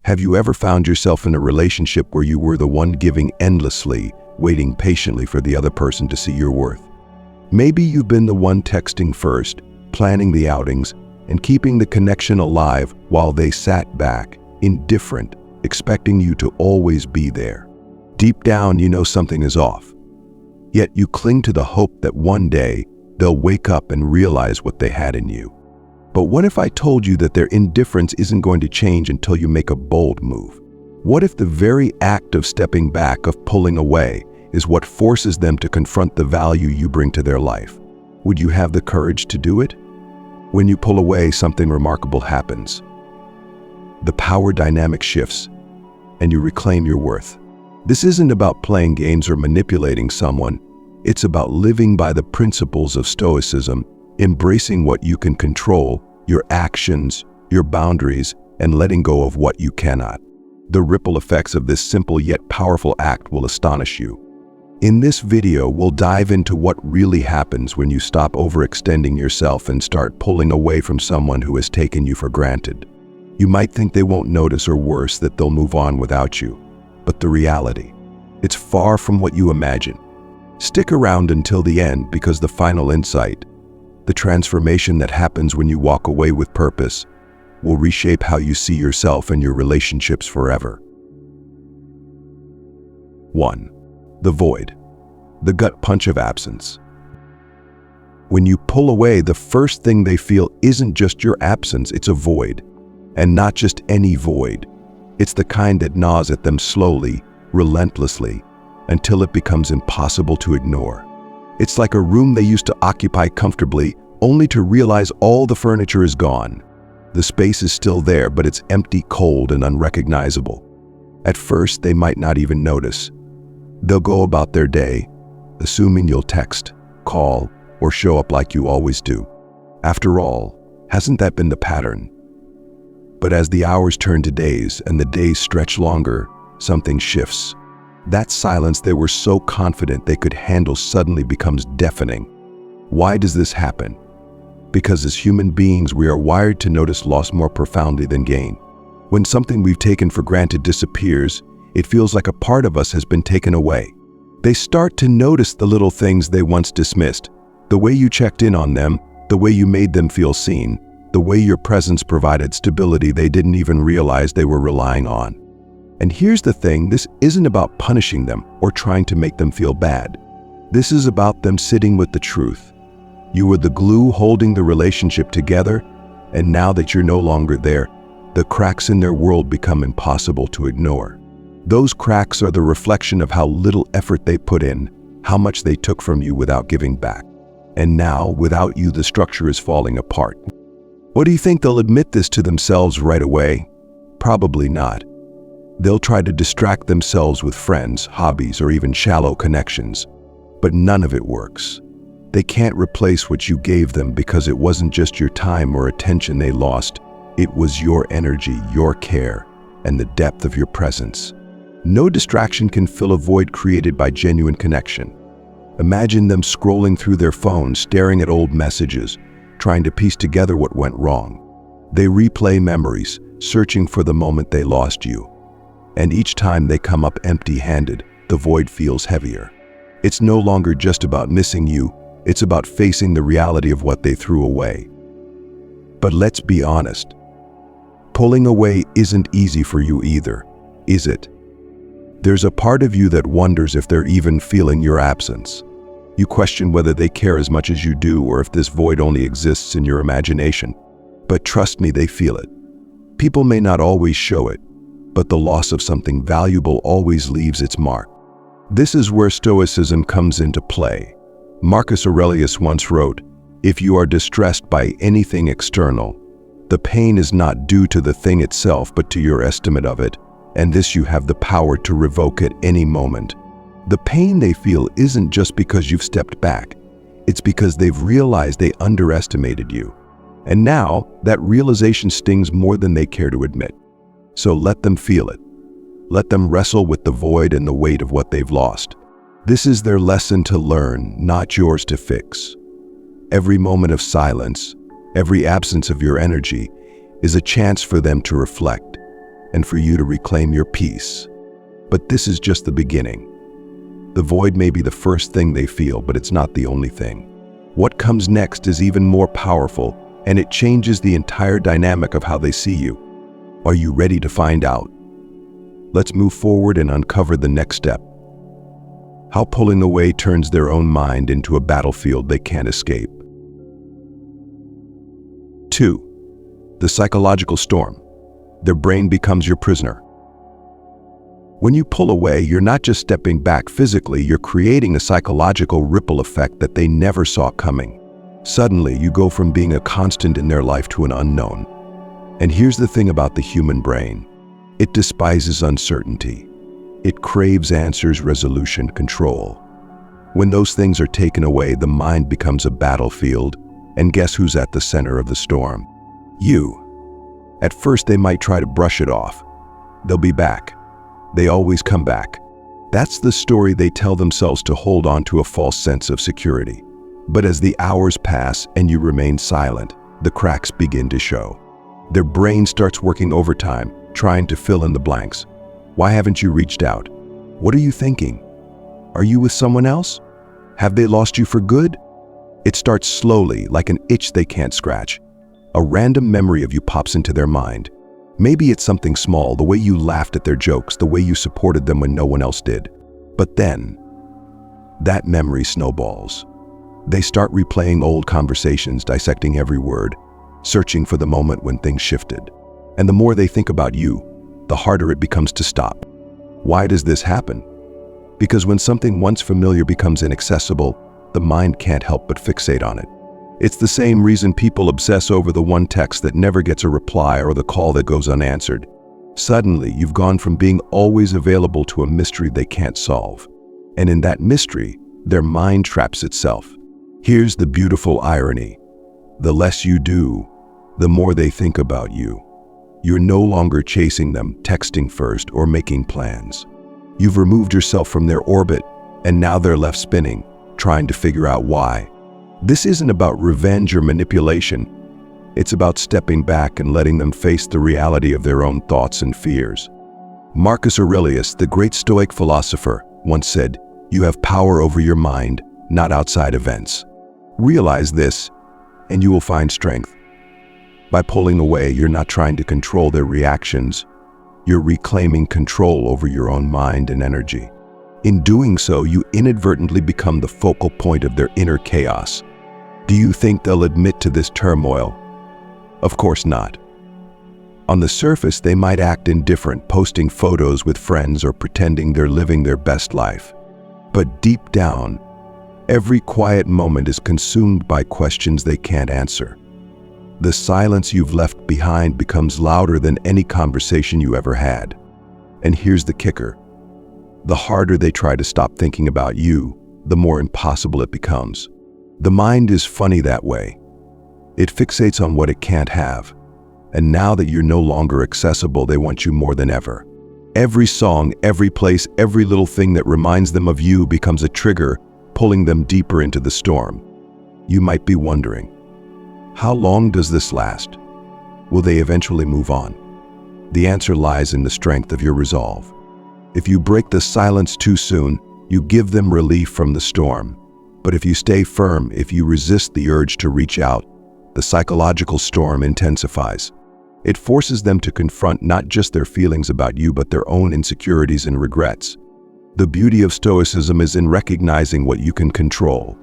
Have you ever found yourself in a relationship where you were the one giving endlessly, waiting patiently for the other person to see your worth? Maybe you've been the one texting first, planning the outings, and keeping the connection alive while they sat back, indifferent, expecting you to always be there. Deep down, you know something is off. Yet you cling to the hope that one day they'll wake up and realize what they had in you. But what if I told you that their indifference isn't going to change until you make a bold move? What if the very act of stepping back, of pulling away, is what forces them to confront the value you bring to their life? Would you have the courage to do it? When you pull away, something remarkable happens. The power dynamic shifts, and you reclaim your worth. This isn't about playing games or manipulating someone. It's about living by the principles of Stoicism, embracing what you can control, your actions, your boundaries, and letting go of what you cannot. The ripple effects of this simple yet powerful act will astonish you. In this video, we'll dive into what really happens when you stop overextending yourself and start pulling away from someone who has taken you for granted. You might think they won't notice, or worse, that they'll move on without you. But the reality, it's far from what you imagine. Stick around until the end, because the final insight, the transformation that happens when you walk away with purpose, will reshape how you see yourself and your relationships forever. 1. The void, the gut punch of absence. When you pull away, the first thing they feel isn't just your absence, it's a void. And not just any void. It's the kind that gnaws at them slowly, relentlessly, until it becomes impossible to ignore. It's like a room they used to occupy comfortably, only to realize all the furniture is gone. The space is still there, but it's empty, cold, and unrecognizable. At first, they might not even notice. They'll go about their day, assuming you'll text, call, or show up like you always do. After all, hasn't that been the pattern? But as the hours turn to days and the days stretch longer, something shifts. That silence they were so confident they could handle suddenly becomes deafening. Why does this happen? Because as human beings, we are wired to notice loss more profoundly than gain. When something we've taken for granted disappears, it feels like a part of us has been taken away. They start to notice the little things they once dismissed, the way you checked in on them, the way you made them feel seen, the way your presence provided stability they didn't even realize they were relying on. And here's the thing, this isn't about punishing them or trying to make them feel bad. This is about them sitting with the truth. You were the glue holding the relationship together, and now that you're no longer there, the cracks in their world become impossible to ignore. Those cracks are the reflection of how little effort they put in, how much they took from you without giving back. And now, without you, the structure is falling apart. What do you think they'll admit this to themselves right away? Probably not. They'll try to distract themselves with friends, hobbies, or even shallow connections. But none of it works. They can't replace what you gave them, because it wasn't just your time or attention they lost. It was your energy, your care, and the depth of your presence. No distraction can fill a void created by genuine connection. Imagine them scrolling through their phones, staring at old messages, trying to piece together what went wrong. They replay memories, searching for the moment they lost you. And each time they come up empty-handed, the void feels heavier. It's no longer just about missing you, it's about facing the reality of what they threw away. But let's be honest, pulling away isn't easy for you either, is it? There's a part of you that wonders if they're even feeling your absence. You question whether they care as much as you do, or if this void only exists in your imagination. But trust me, they feel it. People may not always show it, but the loss of something valuable always leaves its mark. This is where Stoicism comes into play. Marcus Aurelius once wrote, "If you are distressed by anything external, the pain is not due to the thing itself, but to your estimate of it, and this you have the power to revoke at any moment." The pain they feel isn't just because you've stepped back. It's because they've realized they underestimated you. And now, that realization stings more than they care to admit. So let them feel it. Let them wrestle with the void and the weight of what they've lost. This is their lesson to learn, not yours to fix. Every moment of silence, every absence of your energy, is a chance for them to reflect. and for you to reclaim your peace. But this is just the beginning. The void may be the first thing they feel, but it's not the only thing. What comes next is even more powerful, and it changes the entire dynamic of how they see you. Are you ready to find out? Let's move forward and uncover the next step. How pulling away turns their own mind into a battlefield they can't escape. 2. The psychological storm. Their brain becomes your prisoner. When you pull away, you're not just stepping back physically, you're creating a psychological ripple effect that they never saw coming. Suddenly, you go from being a constant in their life to an unknown. And here's the thing about the human brain. It despises uncertainty. It craves answers, resolution, control. When those things are taken away, the mind becomes a battlefield, and guess who's at the center of the storm? You. At first, they might try to brush it off. They'll be back. They always come back. That's the story they tell themselves to hold on to a false sense of security. But as the hours pass and you remain silent, the cracks begin to show. Their brain starts working overtime, trying to fill in the blanks. Why haven't you reached out? What are you thinking? Are you with someone else? Have they lost you for good? It starts slowly, like an itch they can't scratch. A random memory of you pops into their mind. Maybe it's something small, the way you laughed at their jokes, the way you supported them when no one else did. But then, that memory snowballs. They start replaying old conversations, dissecting every word, searching for the moment when things shifted. And the more they think about you, the harder it becomes to stop. Why does this happen? Because when something once familiar becomes inaccessible, the mind can't help but fixate on it. It's the same reason people obsess over the one text that never gets a reply or the call that goes unanswered. Suddenly, you've gone from being always available to a mystery they can't solve. And in that mystery, their mind traps itself. Here's the beautiful irony. The less you do, the more they think about you. You're no longer chasing them, texting first, or making plans. You've removed yourself from their orbit, and now they're left spinning, trying to figure out why. This isn't about revenge or manipulation. It's about stepping back and letting them face the reality of their own thoughts and fears. Marcus Aurelius, the great Stoic philosopher, once said, "You have power over your mind, not outside events." Realize this, and you will find strength. By pulling away, you're not trying to control their reactions. You're reclaiming control over your own mind and energy. In doing so, you inadvertently become the focal point of their inner chaos. Do you think they'll admit to this turmoil? Of course not. On the surface, they might act indifferent, posting photos with friends or pretending they're living their best life. But deep down, every quiet moment is consumed by questions they can't answer. The silence you've left behind becomes louder than any conversation you ever had. And here's the kicker. The harder they try to stop thinking about you, the more impossible it becomes. The mind is funny that way. It fixates on what it can't have. And now that you're no longer accessible, they want you more than ever. Every song, every place, every little thing that reminds them of you becomes a trigger, pulling them deeper into the storm. You might be wondering, how long does this last? Will they eventually move on? The answer lies in the strength of your resolve. If you break the silence too soon, you give them relief from the storm. But if you stay firm, if you resist the urge to reach out, the psychological storm intensifies. It forces them to confront not just their feelings about you, but their own insecurities and regrets. The beauty of Stoicism is in recognizing what you can control.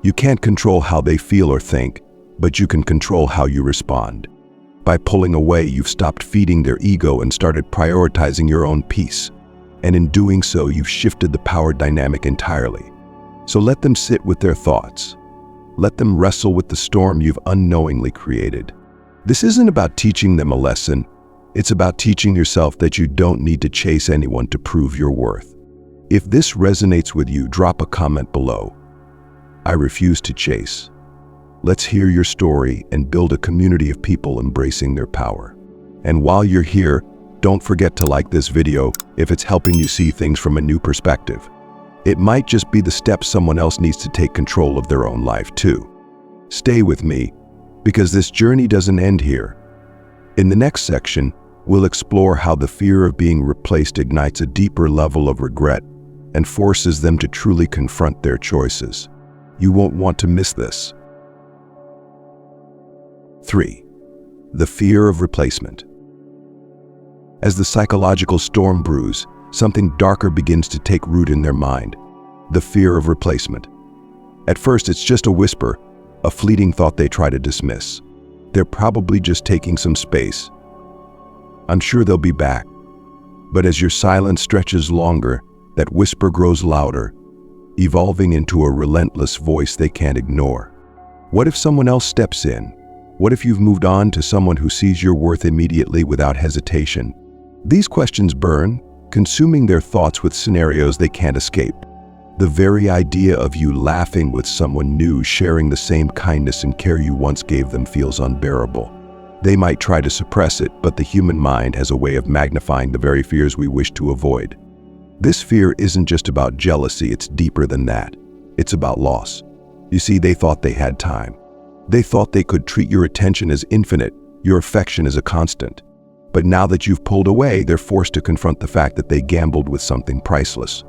You can't control how they feel or think, but you can control how you respond. By pulling away, you've stopped feeding their ego and started prioritizing your own peace. And in doing so, you've shifted the power dynamic entirely. So let them sit with their thoughts. Let them wrestle with the storm you've unknowingly created. This isn't about teaching them a lesson. It's about teaching yourself that you don't need to chase anyone to prove your worth. If this resonates with you, drop a comment below. I refuse to chase. Let's hear your story and build a community of people embracing their power. And while you're here, don't forget to like this video if it's helping you see things from a new perspective. It might just be the step someone else needs to take control of their own life too. Stay with me, because this journey doesn't end here. In the next section, We'll explore how the fear of being replaced ignites a deeper level of regret and forces them to truly confront their choices. You won't want to miss this. 3. The fear of replacement. As the psychological storm brews, something darker begins to take root in their mind: the fear of replacement. At first, it's just a whisper, a fleeting thought they try to dismiss. They're probably just taking some space. I'm sure they'll be back. But as your silence stretches longer, that whisper grows louder, evolving into a relentless voice they can't ignore. What if someone else steps in? What if you've moved on to someone who sees your worth immediately without hesitation? These questions burn, consuming their thoughts with scenarios they can't escape. The very idea of you laughing with someone new, sharing the same kindness and care you once gave them, feels unbearable. They might try to suppress it, but the human mind has a way of magnifying the very fears we wish to avoid. This fear isn't just about jealousy, it's deeper than that. It's about loss. You see, they thought they had time. They thought they could treat your attention as infinite, your affection as a constant. But now that you've pulled away, they're forced to confront the fact that they gambled with something priceless: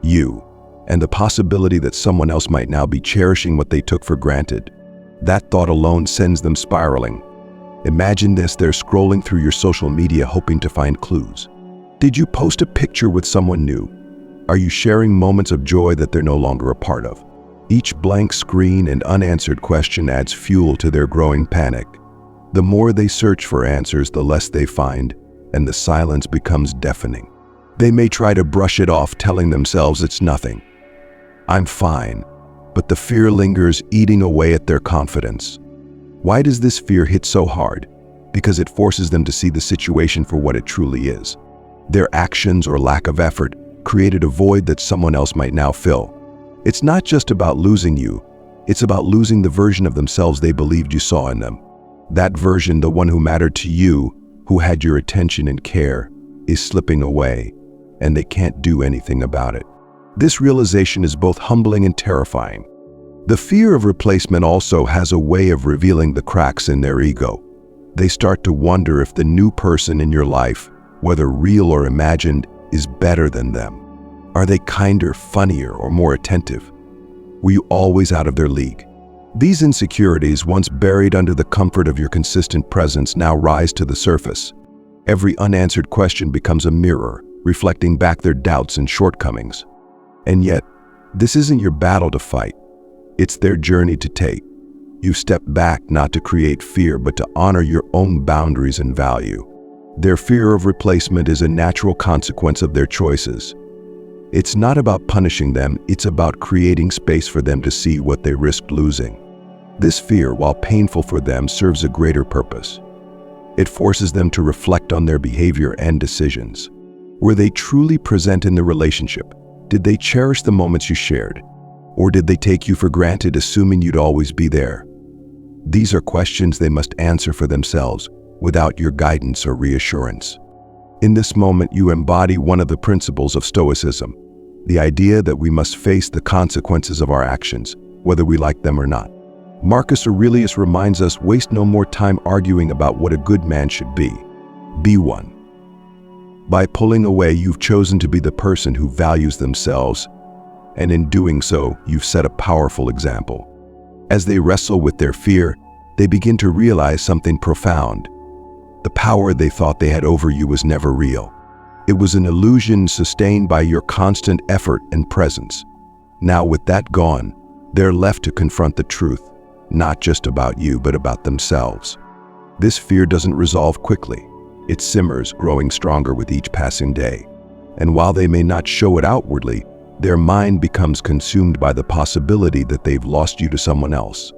you, and the possibility that someone else might now be cherishing what they took for granted. That thought alone sends them spiraling. Imagine this: they're scrolling through your social media hoping to find clues. Did you post a picture with someone new? Are you sharing moments of joy that they're no longer a part of? Each blank screen and unanswered question adds fuel to their growing panic. The more they search for answers, the less they find, and the silence becomes deafening. They may try to brush it off, telling themselves it's nothing. I'm fine. But the fear lingers, eating away at their confidence. Why does this fear hit so hard? Because it forces them to see the situation for what it truly is. Their actions or lack of effort created a void that someone else might now fill. It's not just about losing you, it's about losing the version of themselves they believed you saw in them. That version, the one who mattered to you, who had your attention and care, is slipping away, and they can't do anything about it. This realization is both humbling and terrifying. The fear of replacement also has a way of revealing the cracks in their ego. They start to wonder if the new person in your life, whether real or imagined, is better than them. Are they kinder, funnier, or more attentive? Were you always out of their league? These insecurities, once buried under the comfort of your consistent presence, now rise to the surface. Every unanswered question becomes a mirror, reflecting back their doubts and shortcomings. And yet, this isn't your battle to fight. It's their journey to take. You've stepped back not to create fear, but to honor your own boundaries and value. Their fear of replacement is a natural consequence of their choices. It's not about punishing them, it's about creating space for them to see what they risked losing. This fear, while painful for them, serves a greater purpose. It forces them to reflect on their behavior and decisions. Were they truly present in the relationship? Did they cherish the moments you shared? Or did they take you for granted, assuming you'd always be there? These are questions they must answer for themselves, without your guidance or reassurance. In this moment, you embody one of the principles of Stoicism, the idea that we must face the consequences of our actions, whether we like them or not. Marcus Aurelius reminds us, waste no more time arguing about what a good man should be. Be one. By pulling away, you've chosen to be the person who values themselves, and in doing so, you've set a powerful example. As they wrestle with their fear, they begin to realize something profound. The power they thought they had over you was never real. It was an illusion sustained by your constant effort and presence. Now, with that gone, they're left to confront the truth, not just about you, but about themselves. This fear doesn't resolve quickly. It simmers, growing stronger with each passing day. And while they may not show it outwardly, their mind becomes consumed by the possibility that they've lost you to someone else.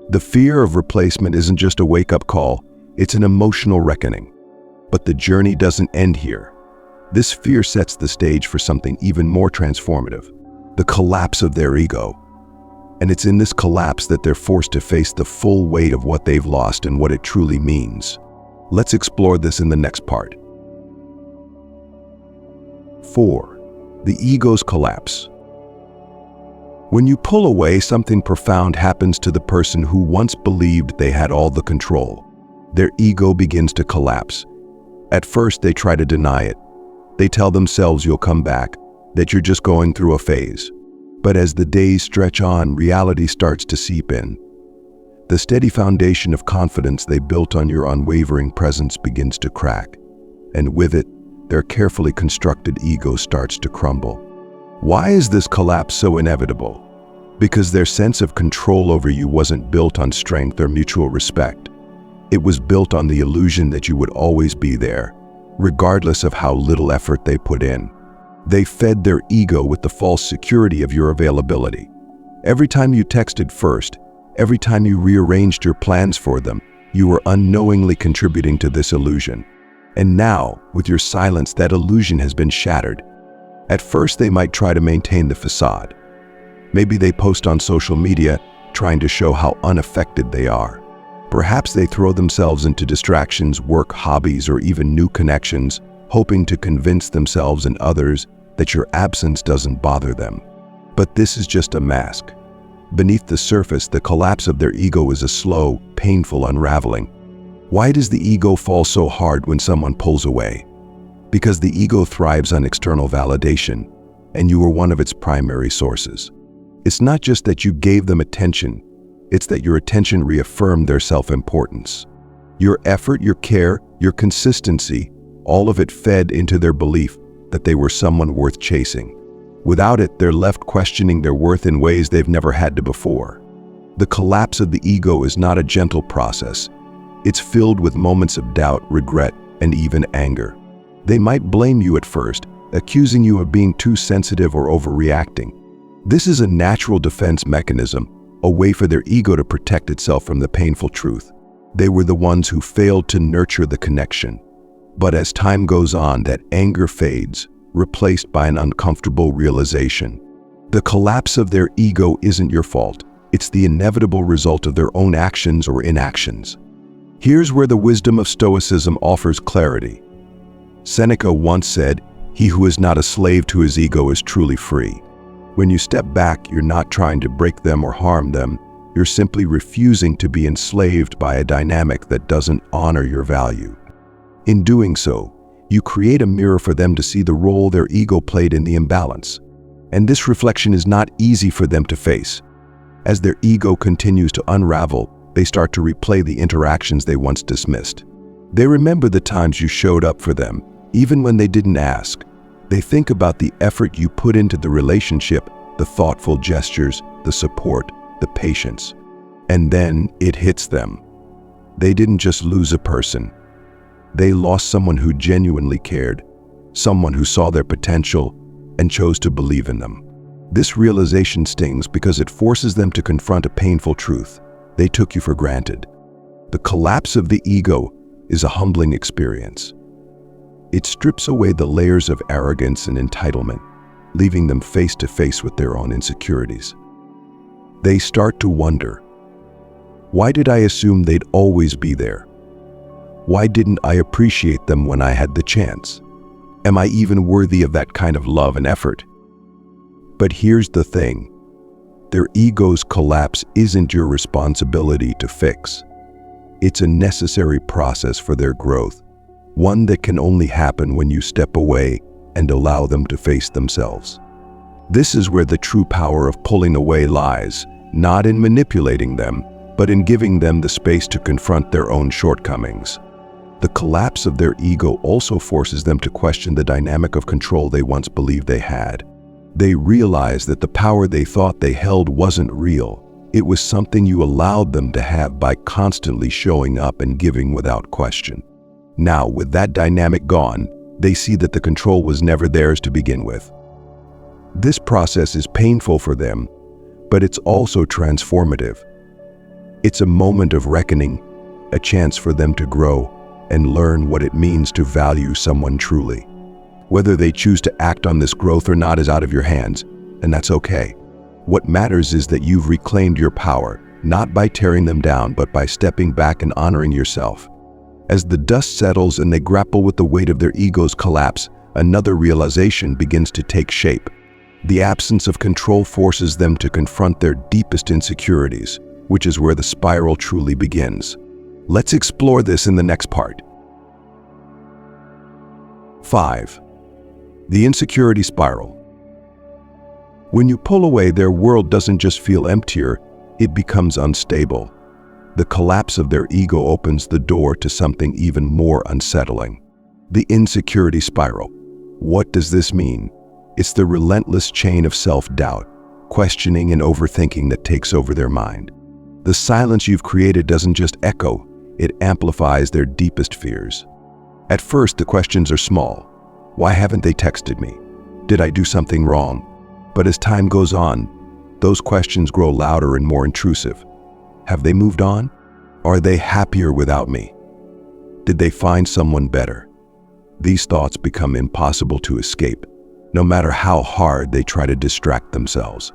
The fear of replacement isn't just a wake-up call, it's an emotional reckoning. But the journey doesn't end here. This fear sets the stage for something even more transformative: the collapse of their ego. And it's in this collapse that they're forced to face the full weight of what they've lost and what it truly means. Let's explore this in the next part. 4. The ego's collapse. When you pull away, something profound happens to the person who once believed they had all the control. Their ego begins to collapse. At first, they try to deny it. They tell themselves you'll come back, that you're just going through a phase. But as the days stretch on, reality starts to seep in. The steady foundation of confidence they built on your unwavering presence begins to crack. And with it, their carefully constructed ego starts to crumble. Why is this collapse so inevitable? Because their sense of control over you wasn't built on strength or mutual respect. It was built on the illusion that you would always be there, regardless of how little effort they put in. They fed their ego with the false security of your availability. Every time you texted first, every time you rearranged your plans for them, you were unknowingly contributing to this illusion. And now, with your silence, that illusion has been shattered. At first, they might try to maintain the facade. Maybe they post on social media, trying to show how unaffected they are. Perhaps they throw themselves into distractions, work, hobbies, or even new connections, hoping to convince themselves and others that your absence doesn't bother them. But this is just a mask. Beneath the surface, the collapse of their ego is a slow, painful unraveling. Why does the ego fall so hard when someone pulls away? Because the ego thrives on external validation, and you are one of its primary sources. It's not just that you gave them attention, it's that your attention reaffirmed their self-importance. Your effort, your care, your consistency, all of it fed into their belief that they were someone worth chasing. Without it, they're left questioning their worth in ways they've never had to before. The collapse of the ego is not a gentle process. It's filled with moments of doubt, regret, and even anger. They might blame you at first, accusing you of being too sensitive or overreacting. This is a natural defense mechanism, a way for their ego to protect itself from the painful truth. They were the ones who failed to nurture the connection. But as time goes on, that anger fades, replaced by an uncomfortable realization. The collapse of their ego isn't your fault. It's the inevitable result of their own actions or inactions. Here's where the wisdom of Stoicism offers clarity. Seneca once said, "He who is not a slave to his ego is truly free." When you step back, you're not trying to break them or harm them. You're simply refusing to be enslaved by a dynamic that doesn't honor your value. In doing so, you create a mirror for them to see the role their ego played in the imbalance. And this reflection is not easy for them to face. As their ego continues to unravel, they start to replay the interactions they once dismissed. They remember the times you showed up for them, even when they didn't ask. They think about the effort you put into the relationship, the thoughtful gestures, the support, the patience. And then it hits them. They didn't just lose a person. They lost someone who genuinely cared, someone who saw their potential and chose to believe in them. This realization stings because it forces them to confront a painful truth. They took you for granted. The collapse of the ego is a humbling experience. It strips away the layers of arrogance and entitlement, leaving them face to face with their own insecurities. They start to wonder, why did I assume they'd always be there? Why didn't I appreciate them when I had the chance? Am I even worthy of that kind of love and effort? But here's the thing. Their ego's collapse isn't your responsibility to fix. It's a necessary process for their growth, one that can only happen when you step away and allow them to face themselves. This is where the true power of pulling away lies, not in manipulating them, but in giving them the space to confront their own shortcomings. The collapse of their ego also forces them to question the dynamic of control they once believed they had. They realize that the power they thought they held wasn't real. It was something you allowed them to have by constantly showing up and giving without question. Now, with that dynamic gone, they see that the control was never theirs to begin with. This process is painful for them, but it's also transformative. It's a moment of reckoning, a chance for them to grow and learn what it means to value someone truly. Whether they choose to act on this growth or not is out of your hands, and that's okay. What matters is that you've reclaimed your power, not by tearing them down, but by stepping back and honoring yourself. As the dust settles and they grapple with the weight of their ego's collapse, another realization begins to take shape. The absence of control forces them to confront their deepest insecurities, which is where the spiral truly begins. Let's explore this in the next part. 5. The insecurity spiral. When you pull away, their world doesn't just feel emptier, it becomes unstable. The collapse of their ego opens the door to something even more unsettling. The insecurity spiral. What does this mean? It's the relentless chain of self-doubt, questioning and overthinking that takes over their mind. The silence you've created doesn't just echo, it amplifies their deepest fears. At first, the questions are small. Why haven't they texted me? Did I do something wrong? But as time goes on, those questions grow louder and more intrusive. Have they moved on? Are they happier without me? Did they find someone better? These thoughts become impossible to escape, no matter how hard they try to distract themselves.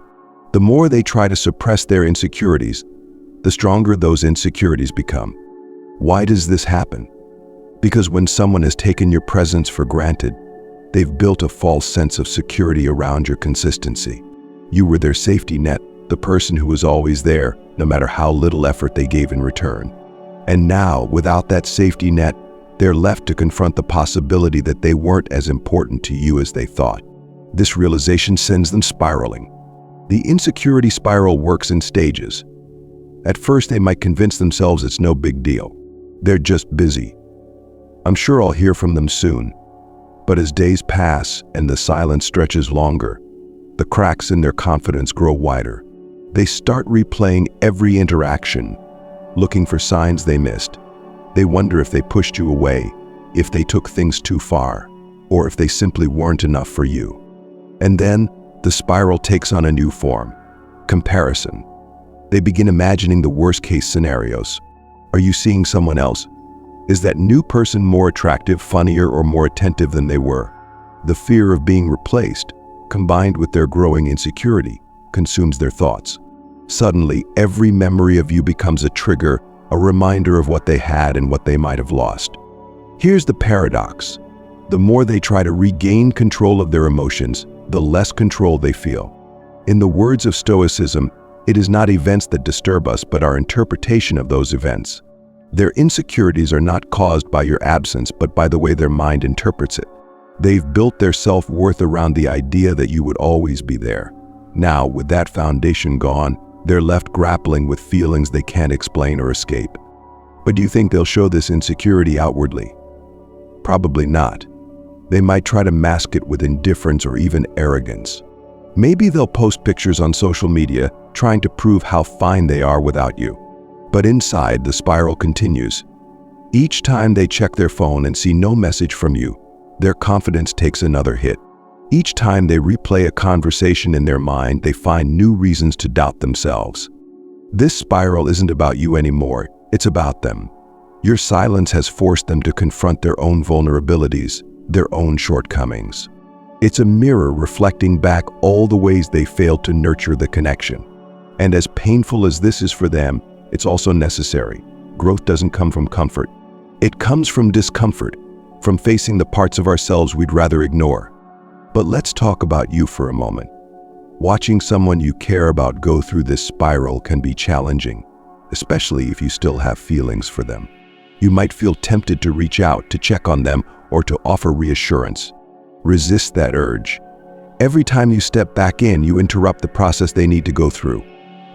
The more they try to suppress their insecurities, the stronger those insecurities become. Why does this happen? Because when someone has taken your presence for granted, they've built a false sense of security around your consistency. You were their safety net, the person who was always there, no matter how little effort they gave in return. And now, without that safety net, they're left to confront the possibility that they weren't as important to you as they thought. This realization sends them spiraling. The insecurity spiral works in stages. At first, they might convince themselves it's no big deal. They're just busy. I'm sure I'll hear from them soon. But as days pass and the silence stretches longer, the cracks in their confidence grow wider. They start replaying every interaction, looking for signs they missed. They wonder if they pushed you away, if they took things too far, or if they simply weren't enough for you. And then, the spiral takes on a new form: comparison. They begin imagining the worst-case scenarios. Are you seeing someone else? Is that new person more attractive, funnier, or more attentive than they were? The fear of being replaced, combined with their growing insecurity, consumes their thoughts. Suddenly, every memory of you becomes a trigger, a reminder of what they had and what they might have lost. Here's the paradox. The more they try to regain control of their emotions, the less control they feel. In the words of Stoicism, it is not events that disturb us, but our interpretation of those events. Their insecurities are not caused by your absence, but by the way their mind interprets it. They've built their self-worth around the idea that you would always be there. Now, with that foundation gone, they're left grappling with feelings they can't explain or escape. But do you think they'll show this insecurity outwardly? Probably not. They might try to mask it with indifference or even arrogance. Maybe they'll post pictures on social media, trying to prove how fine they are without you. But inside, the spiral continues. Each time they check their phone and see no message from you, their confidence takes another hit. Each time they replay a conversation in their mind, they find new reasons to doubt themselves. This spiral isn't about you anymore, it's about them. Your silence has forced them to confront their own vulnerabilities, their own shortcomings. It's a mirror reflecting back all the ways they failed to nurture the connection. And as painful as this is for them, it's also necessary. Growth doesn't come from comfort. It comes from discomfort, from facing the parts of ourselves we'd rather ignore. But let's talk about you for a moment. Watching someone you care about go through this spiral can be challenging, especially if you still have feelings for them. You might feel tempted to reach out, to check on them, or to offer reassurance. Resist that urge. Every time you step back in, you interrupt the process they need to go through.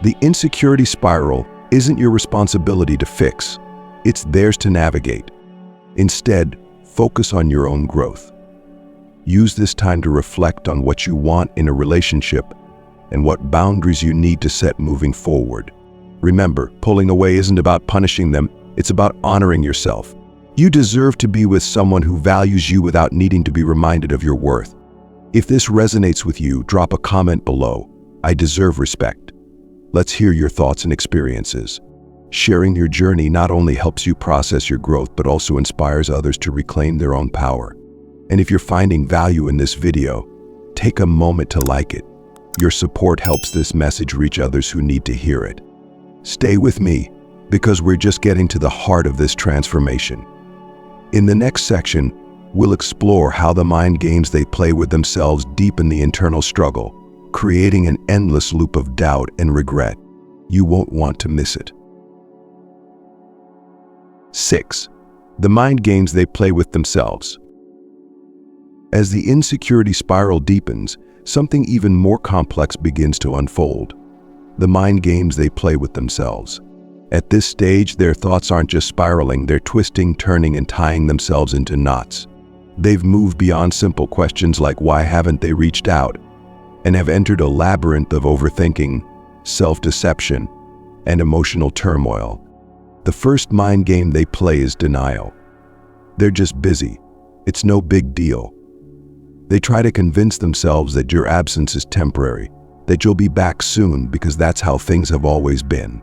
The insecurity spiral isn't your responsibility to fix. It's theirs to navigate. Instead, focus on your own growth. Use this time to reflect on what you want in a relationship and what boundaries you need to set moving forward. Remember, pulling away isn't about punishing them, it's about honoring yourself. You deserve to be with someone who values you without needing to be reminded of your worth. If this resonates with you, drop a comment below. I deserve respect. Let's hear your thoughts and experiences. Sharing your journey not only helps you process your growth, but also inspires others to reclaim their own power. And if you're finding value in this video, take a moment to like it. Your support helps this message reach others who need to hear it. Stay with me, because we're just getting to the heart of this transformation. In the next section, we'll explore how the mind games they play with themselves deepen the internal struggle, creating an endless loop of doubt and regret. You won't want to miss it. 6. The mind games they play with themselves. As the insecurity spiral deepens, something even more complex begins to unfold. The mind games they play with themselves. At this stage, their thoughts aren't just spiraling, they're twisting, turning, and tying themselves into knots. They've moved beyond simple questions like why haven't they reached out, and have entered a labyrinth of overthinking, self-deception, and emotional turmoil. The first mind game they play is denial. They're just busy. It's no big deal. They try to convince themselves that your absence is temporary, that you'll be back soon because that's how things have always been.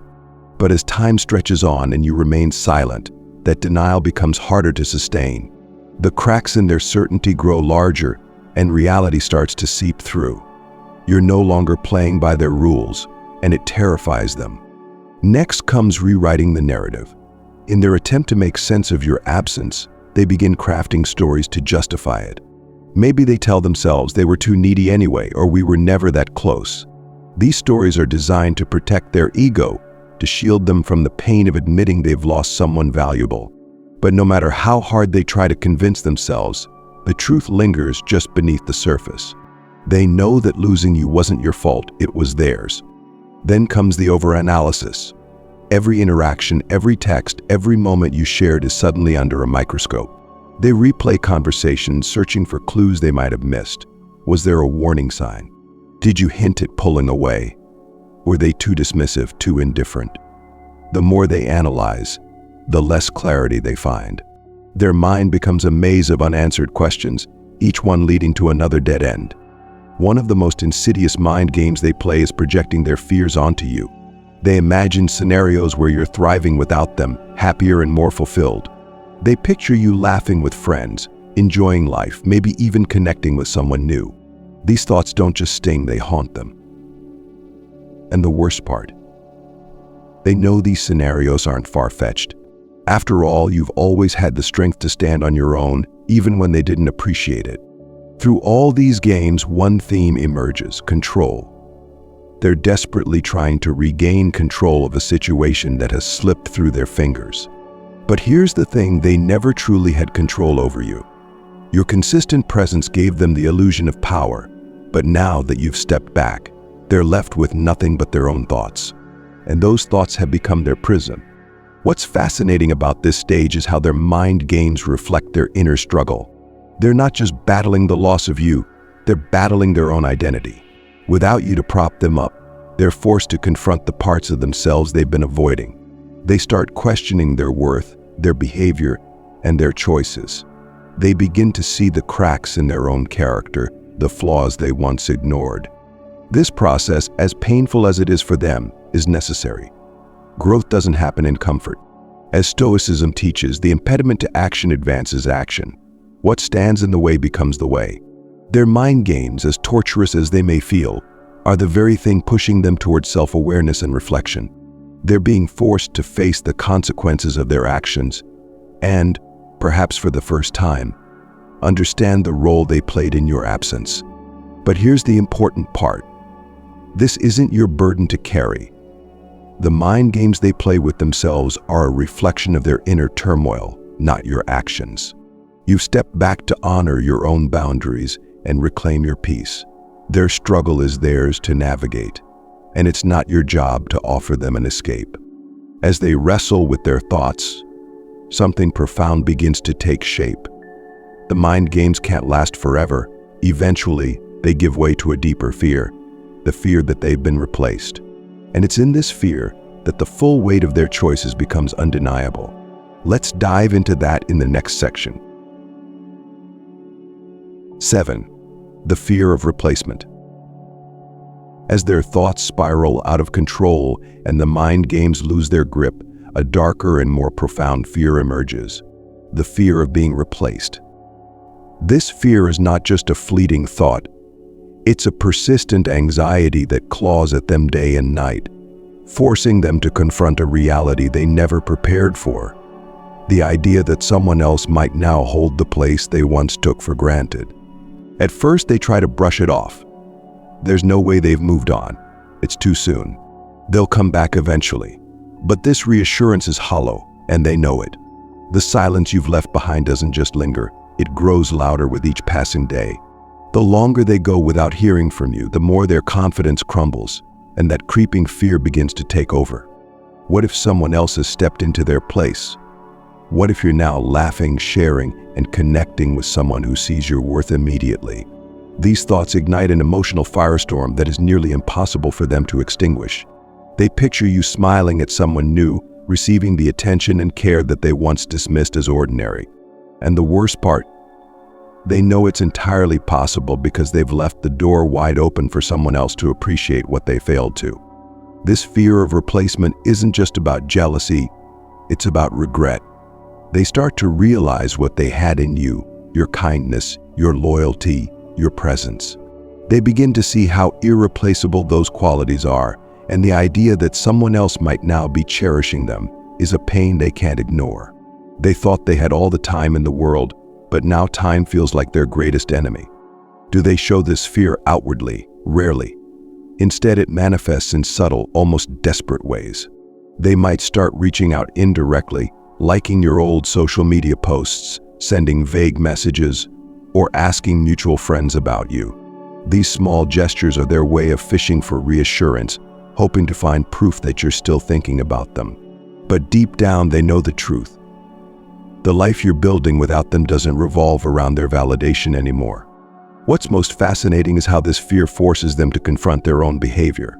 But as time stretches on and you remain silent, that denial becomes harder to sustain. The cracks in their certainty grow larger, and reality starts to seep through. You're no longer playing by their rules, and it terrifies them. Next comes rewriting the narrative. In their attempt to make sense of your absence, they begin crafting stories to justify it. Maybe they tell themselves they were too needy anyway, or we were never that close. These stories are designed to protect their ego, to shield them from the pain of admitting they've lost someone valuable. But no matter how hard they try to convince themselves, the truth lingers just beneath the surface. They know that losing you wasn't your fault, it was theirs. Then comes the overanalysis. Every interaction, every text, every moment you shared is suddenly under a microscope. They replay conversations, searching for clues they might have missed. Was there a warning sign? Did you hint at pulling away? Were they too dismissive, too indifferent? The more they analyze, the less clarity they find. Their mind becomes a maze of unanswered questions, each one leading to another dead end. One of the most insidious mind games they play is projecting their fears onto you. They imagine scenarios where you're thriving without them, happier and more fulfilled. They picture you laughing with friends, enjoying life, maybe even connecting with someone new. These thoughts don't just sting, they haunt them. And the worst part, they know these scenarios aren't far-fetched. After all, you've always had the strength to stand on your own, even when they didn't appreciate it. Through all these games, one theme emerges: control. They're desperately trying to regain control of a situation that has slipped through their fingers. But here's the thing, they never truly had control over you. Your consistent presence gave them the illusion of power, but now that you've stepped back, they're left with nothing but their own thoughts. And those thoughts have become their prison. What's fascinating about this stage is how their mind games reflect their inner struggle. They're not just battling the loss of you, they're battling their own identity. Without you to prop them up, they're forced to confront the parts of themselves they've been avoiding. They start questioning their worth, their behavior, and their choices. They begin to see the cracks in their own character, the flaws they once ignored. This process, as painful as it is for them, is necessary. Growth doesn't happen in comfort. As Stoicism teaches, the impediment to action advances action. What stands in the way becomes the way. Their mind games, as torturous as they may feel, are the very thing pushing them towards self-awareness and reflection. They're being forced to face the consequences of their actions and, perhaps for the first time, understand the role they played in your absence. But here's the important part. This isn't your burden to carry. The mind games they play with themselves are a reflection of their inner turmoil, not your actions. You've stepped back to honor your own boundaries and reclaim your peace. Their struggle is theirs to navigate, and it's not your job to offer them an escape. As they wrestle with their thoughts, something profound begins to take shape. The mind games can't last forever. Eventually, they give way to a deeper fear, the fear that they've been replaced. And it's in this fear that the full weight of their choices becomes undeniable. Let's dive into that in the next section. 7. The fear of replacement. As their thoughts spiral out of control and the mind games lose their grip, a darker and more profound fear emerges: the fear of being replaced. This fear is not just a fleeting thought. It's a persistent anxiety that claws at them day and night, forcing them to confront a reality they never prepared for. The idea that someone else might now hold the place they once took for granted. At first, they try to brush it off. There's no way they've moved on. It's too soon. They'll come back eventually. But this reassurance is hollow, and they know it. The silence you've left behind doesn't just linger, it grows louder with each passing day. The longer they go without hearing from you, the more their confidence crumbles, and that creeping fear begins to take over. What if someone else has stepped into their place? What if you're now laughing, sharing, and connecting with someone who sees your worth immediately? These thoughts ignite an emotional firestorm that is nearly impossible for them to extinguish. They picture you smiling at someone new, receiving the attention and care that they once dismissed as ordinary. And the worst part, they know it's entirely possible because they've left the door wide open for someone else to appreciate what they failed to. This fear of replacement isn't just about jealousy, it's about regret. They start to realize what they had in you, your kindness, your loyalty, your presence. They begin to see how irreplaceable those qualities are, and the idea that someone else might now be cherishing them is a pain they can't ignore. They thought they had all the time in the world, but now time feels like their greatest enemy. Do they show this fear outwardly? Rarely. Instead, it manifests in subtle, almost desperate ways. They might start reaching out indirectly, liking your old social media posts, sending vague messages, or asking mutual friends about you. These small gestures are their way of fishing for reassurance, hoping to find proof that you're still thinking about them. But deep down, they know the truth. The life you're building without them doesn't revolve around their validation anymore. What's most fascinating is how this fear forces them to confront their own behavior.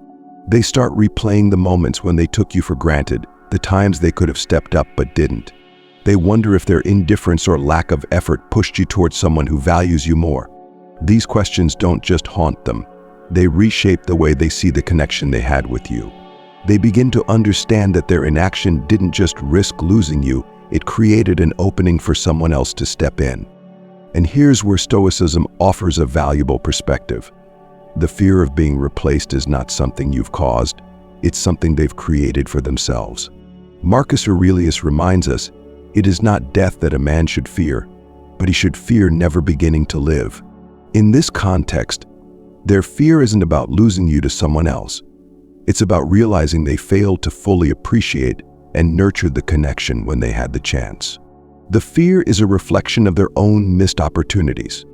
They start replaying the moments when they took you for granted, the times they could have stepped up but didn't. They wonder if their indifference or lack of effort pushed you towards someone who values you more. These questions don't just haunt them. They reshape the way they see the connection they had with you. They begin to understand that their inaction didn't just risk losing you, it created an opening for someone else to step in. And here's where Stoicism offers a valuable perspective. The fear of being replaced is not something you've caused, it's something they've created for themselves. Marcus Aurelius reminds us, it is not death that a man should fear, but he should fear never beginning to live. In this context, their fear isn't about losing you to someone else. It's about realizing they failed to fully appreciate and nurture the connection when they had the chance. The fear is a reflection of their own missed opportunities.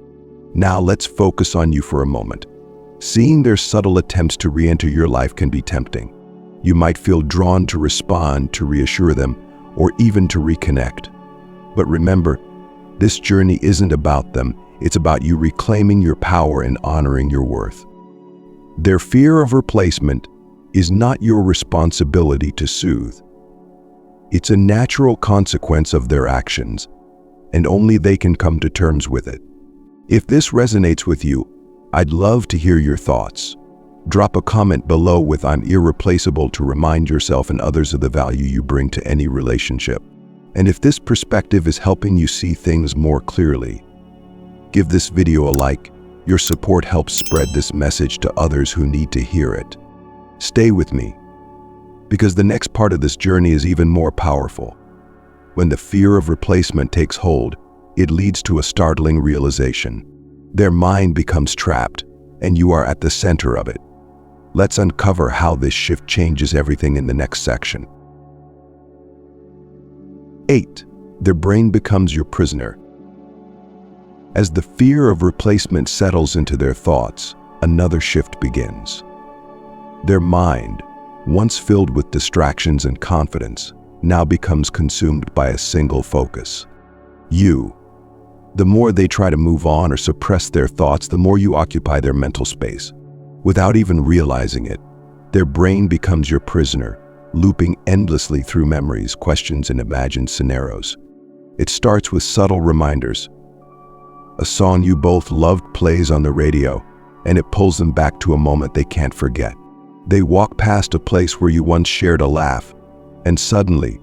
Now let's focus on you for a moment. Seeing their subtle attempts to re-enter your life can be tempting. You might feel drawn to respond, to reassure them, or even to reconnect. But remember, this journey isn't about them, it's about you reclaiming your power and honoring your worth. Their fear of replacement is not your responsibility to soothe. It's a natural consequence of their actions, and only they can come to terms with it. If this resonates with you, I'd love to hear your thoughts. Drop a comment below with "I'm irreplaceable" to remind yourself and others of the value you bring to any relationship. And if this perspective is helping you see things more clearly, give this video a like. Your support helps spread this message to others who need to hear it. Stay with me, because the next part of this journey is even more powerful. When the fear of replacement takes hold, it leads to a startling realization. Their mind becomes trapped, and you are at the center of it. Let's uncover how this shift changes everything in the next section. 8. Their brain becomes your prisoner. As the fear of replacement settles into their thoughts, another shift begins. Their mind, once filled with distractions and confidence, now becomes consumed by a single focus: you. The more they try to move on or suppress their thoughts, the more you occupy their mental space. Without even realizing it, their brain becomes your prisoner, looping endlessly through memories, questions, and imagined scenarios. It starts with subtle reminders. A song you both loved plays on the radio, and it pulls them back to a moment they can't forget. They walk past a place where you once shared a laugh, and suddenly,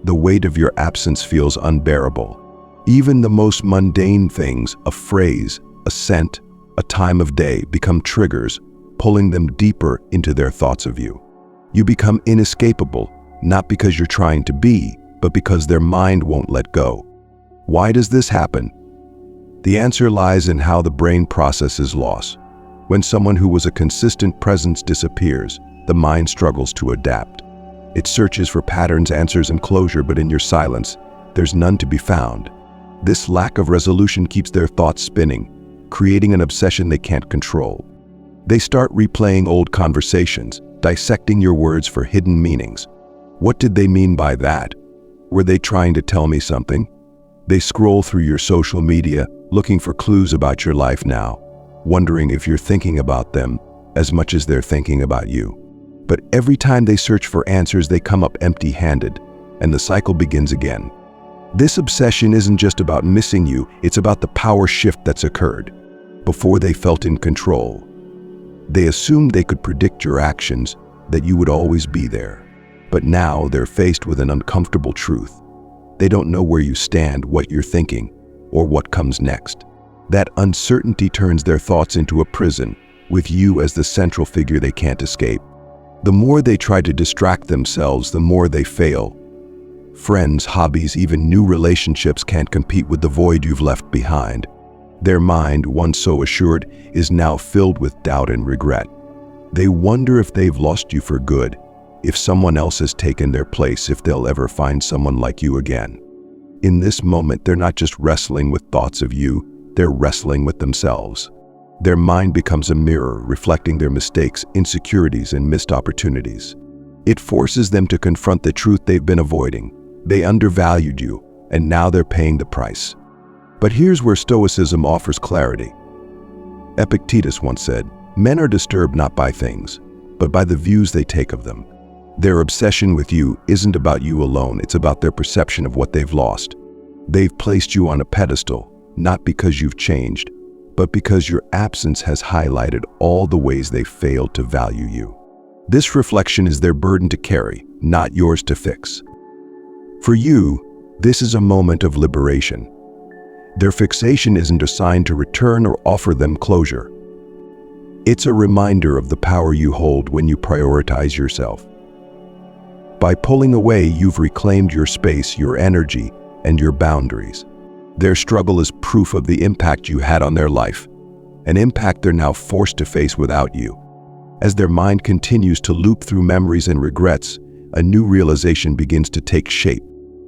the weight of your absence feels unbearable. Even the most mundane things, a phrase, a scent, a time of day, become triggers, pulling them deeper into their thoughts of you. You become inescapable, not because you're trying to be, but because their mind won't let go. Why does this happen? The answer lies in how the brain processes loss. When someone who was a consistent presence disappears, the mind struggles to adapt. It searches for patterns, answers, and closure, but in your silence, there's none to be found. This lack of resolution keeps their thoughts spinning, creating an obsession they can't control. They start replaying old conversations, dissecting your words for hidden meanings. What did they mean by that? Were they trying to tell me something? They scroll through your social media, looking for clues about your life now, wondering if you're thinking about them as much as they're thinking about you. But every time they search for answers, they come up empty-handed, and the cycle begins again. This obsession isn't just about missing you, it's about the power shift that's occurred. Before they felt in control, they assumed they could predict your actions, that you would always be there. But now they're faced with an uncomfortable truth. They don't know where you stand, what you're thinking, or what comes next. That uncertainty turns their thoughts into a prison, with you as the central figure they can't escape. The more they try to distract themselves, the more they fail. Friends, hobbies, even new relationships can't compete with the void you've left behind. Their mind, once so assured, is now filled with doubt and regret. They wonder if they've lost you for good, if someone else has taken their place, if they'll ever find someone like you again. In this moment, they're not just wrestling with thoughts of you, they're wrestling with themselves. Their mind becomes a mirror, reflecting their mistakes, insecurities, and missed opportunities. It forces them to confront the truth they've been avoiding. They undervalued you, and now they're paying the price. But here's where Stoicism offers clarity. Epictetus once said, "Men are disturbed not by things, but by the views they take of them." Their obsession with you isn't about you alone, it's about their perception of what they've lost. They've placed you on a pedestal, not because you've changed, but because your absence has highlighted all the ways they failed to value you. This reflection is their burden to carry, not yours to fix. For you, this is a moment of liberation. Their fixation isn't a sign to return or offer them closure. It's a reminder of the power you hold when you prioritize yourself. By pulling away, you've reclaimed your space, your energy, and your boundaries. Their struggle is proof of the impact you had on their life, an impact they're now forced to face without you. As their mind continues to loop through memories and regrets, a new realization begins to take shape.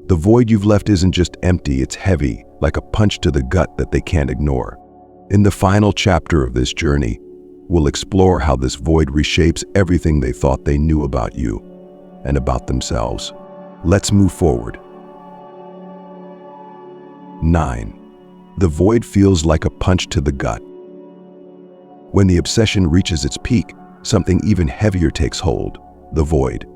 The void you've left isn't just empty, it's heavy, like a punch to the gut that they can't ignore. In the final chapter of this journey, we'll explore how this void reshapes everything they thought they knew about you and about themselves. Let's move forward. 9. The void feels like a punch to the gut. When the obsession reaches its peak, something even heavier takes hold: the void.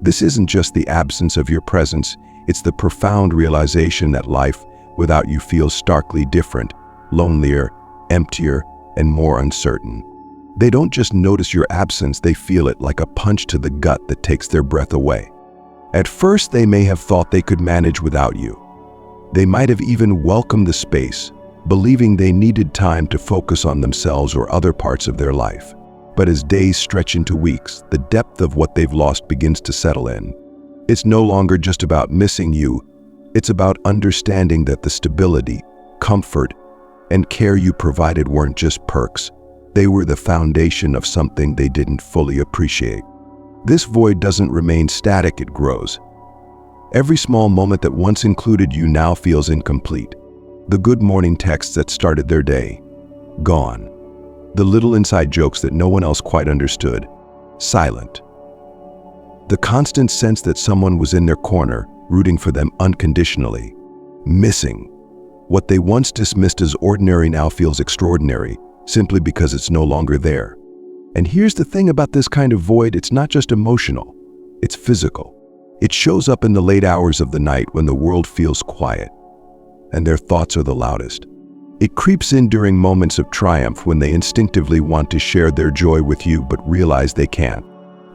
This isn't just the absence of your presence, it's the profound realization that life without you feels starkly different, lonelier, emptier, and more uncertain. They don't just notice your absence, they feel it like a punch to the gut that takes their breath away. At first, they may have thought they could manage without you. They might have even welcomed the space, believing they needed time to focus on themselves or other parts of their life. But as days stretch into weeks, the depth of what they've lost begins to settle in. It's no longer just about missing you, it's about understanding that the stability, comfort, and care you provided weren't just perks. They were the foundation of something they didn't fully appreciate. This void doesn't remain static, it grows. Every small moment that once included you now feels incomplete. The good morning texts that started their day, gone. The little inside jokes that no one else quite understood, silent. The constant sense that someone was in their corner, rooting for them unconditionally, missing. What they once dismissed as ordinary now feels extraordinary, simply because it's no longer there. And here's the thing about this kind of void, it's not just emotional, it's physical. It shows up in the late hours of the night when the world feels quiet, and their thoughts are the loudest. It creeps in during moments of triumph when they instinctively want to share their joy with you but realize they can't.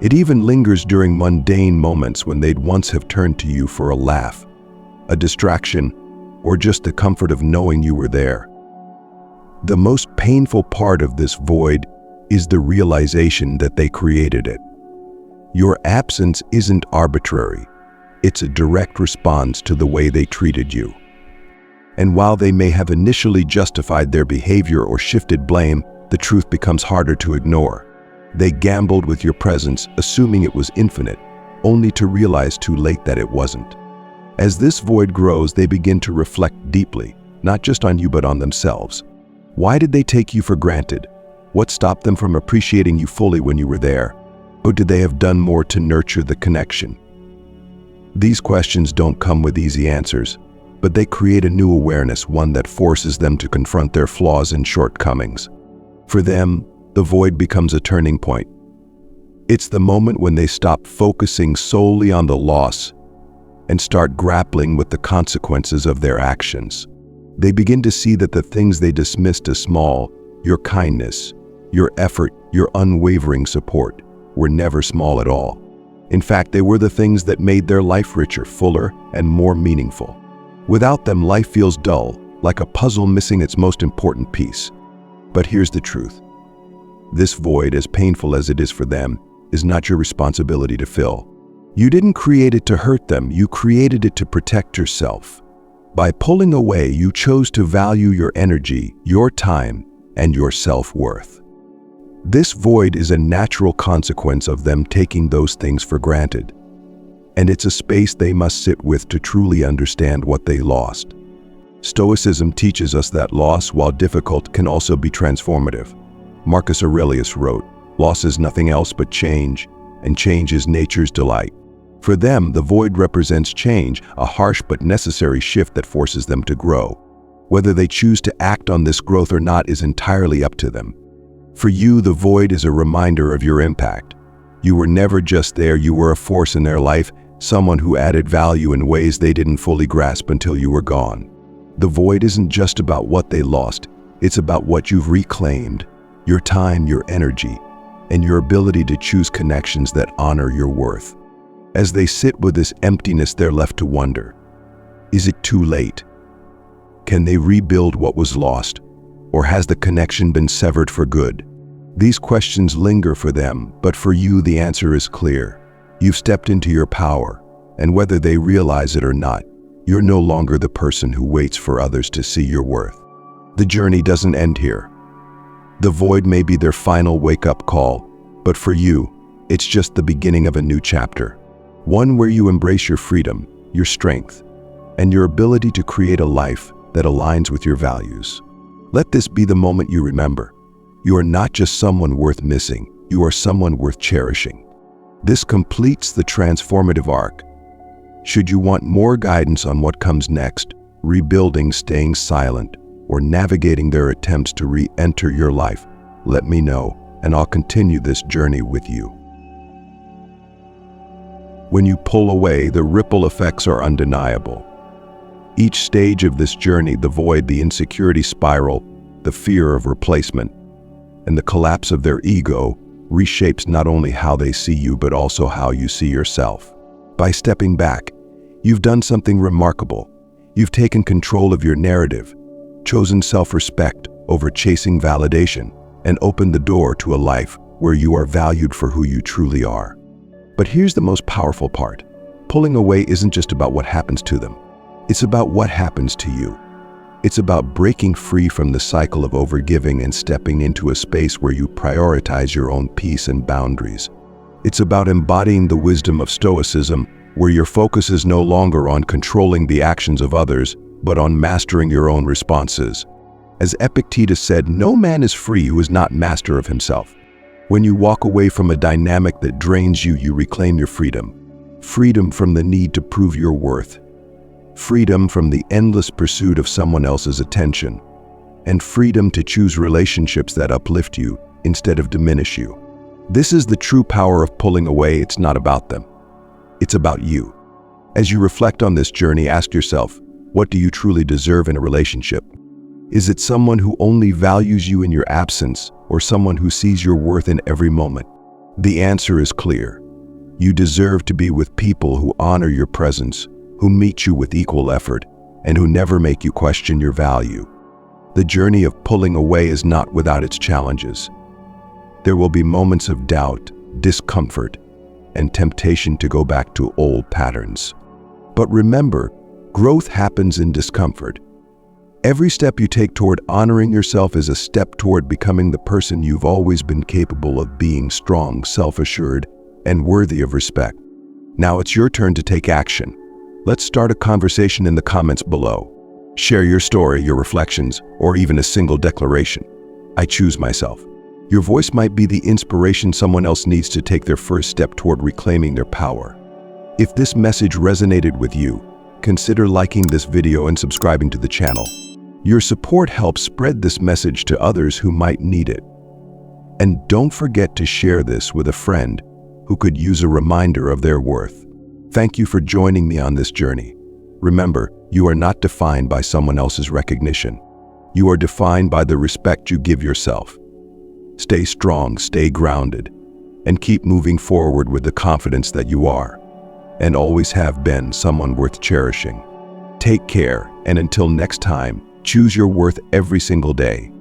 It even lingers during mundane moments when they'd once have turned to you for a laugh, a distraction, or just the comfort of knowing you were there. The most painful part of this void is the realization that they created it. Your absence isn't arbitrary. It's a direct response to the way they treated you. And while they may have initially justified their behavior or shifted blame, the truth becomes harder to ignore. They gambled with your presence, assuming it was infinite, only to realize too late that it wasn't. As this void grows, they begin to reflect deeply. not just on you but on themselves. Why did they take you for granted? What stopped them from appreciating you fully when you were there? Or did they have done more to nurture the connection? These questions don't come with easy answers, but they create a new awareness, one that forces them to confront their flaws and shortcomings. For them, the void becomes a turning point. It's the moment when they stop focusing solely on the loss and start grappling with the consequences of their actions. They begin to see that the things they dismissed as small, your kindness, your effort, your unwavering support, were never small at all. In fact, they were the things that made their life richer, fuller, and more meaningful. Without them, life feels dull, like a puzzle missing its most important piece. But here's the truth. This void, as painful as it is for them, is not your responsibility to fill. You didn't create it to hurt them, you created it to protect yourself. By pulling away, you chose to value your energy, your time, and your self-worth. This void is a natural consequence of them taking those things for granted. And it's a space they must sit with to truly understand what they lost. Stoicism teaches us that loss, while difficult, can also be transformative. Marcus Aurelius wrote, "Loss is nothing else but change, and change is nature's delight." For them, the void represents change, a harsh but necessary shift that forces them to grow. Whether they choose to act on this growth or not is entirely up to them. For you, the void is a reminder of your impact. You were never just there, you were a force in their life, someone who added value in ways they didn't fully grasp until you were gone. The void isn't just about what they lost, it's about what you've reclaimed, your time, your energy, and your ability to choose connections that honor your worth. As they sit with this emptiness, they're left to wonder, is it too late? Can they rebuild what was lost? Or has the connection been severed for good? These questions linger for them, but for you the answer is clear. You've stepped into your power, and whether they realize it or not, you're no longer the person who waits for others to see your worth. The journey doesn't end here. The void may be their final wake-up call, but for you, it's just the beginning of a new chapter. One where you embrace your freedom, your strength, and your ability to create a life that aligns with your values. Let this be the moment you remember. You are not just someone worth missing, you are someone worth cherishing. This completes the transformative arc. Should you want more guidance on what comes next, rebuilding, staying silent, or navigating their attempts to re-enter your life, let me know, and I'll continue this journey with you. When you pull away, the ripple effects are undeniable. Each stage of this journey, the void, the insecurity spiral, the fear of replacement, and the collapse of their ego, reshapes not only how they see you but also how you see yourself. By stepping back, you've done something remarkable. You've taken control of your narrative, chosen self-respect over chasing validation, and opened the door to a life where you are valued for who you truly are. But here's the most powerful part. Pulling away isn't just about what happens to them. It's about what happens to you. It's about breaking free from the cycle of overgiving and stepping into a space where you prioritize your own peace and boundaries. It's about embodying the wisdom of Stoicism, where your focus is no longer on controlling the actions of others, but on mastering your own responses. As Epictetus said, no man is free who is not master of himself. When you walk away from a dynamic that drains you, you reclaim your freedom. Freedom from the need to prove your worth. Freedom from the endless pursuit of someone else's attention. And freedom to choose relationships that uplift you instead of diminish you. This is the true power of pulling away. It's not about them. It's about you. As you reflect on this journey, ask yourself, what do you truly deserve in a relationship? Is it someone who only values you in your absence, or someone who sees your worth in every moment? The answer is clear. You deserve to be with people who honor your presence, who meet you with equal effort, and who never make you question your value. The journey of pulling away is not without its challenges. There will be moments of doubt, discomfort, and temptation to go back to old patterns. But remember, growth happens in discomfort. Every step you take toward honoring yourself is a step toward becoming the person you've always been capable of being: strong, self-assured, and worthy of respect. Now it's your turn to take action. Let's start a conversation in the comments below. Share your story, your reflections, or even a single declaration. I choose myself. Your voice might be the inspiration someone else needs to take their first step toward reclaiming their power. If this message resonated with you, consider liking this video and subscribing to the channel. Your support helps spread this message to others who might need it. And don't forget to share this with a friend who could use a reminder of their worth. Thank you for joining me on this journey. Remember, you are not defined by someone else's recognition. You are defined by the respect you give yourself. Stay strong, stay grounded, and keep moving forward with the confidence that you are, and always have been, someone worth cherishing. Take care, and until next time, choose your worth every single day.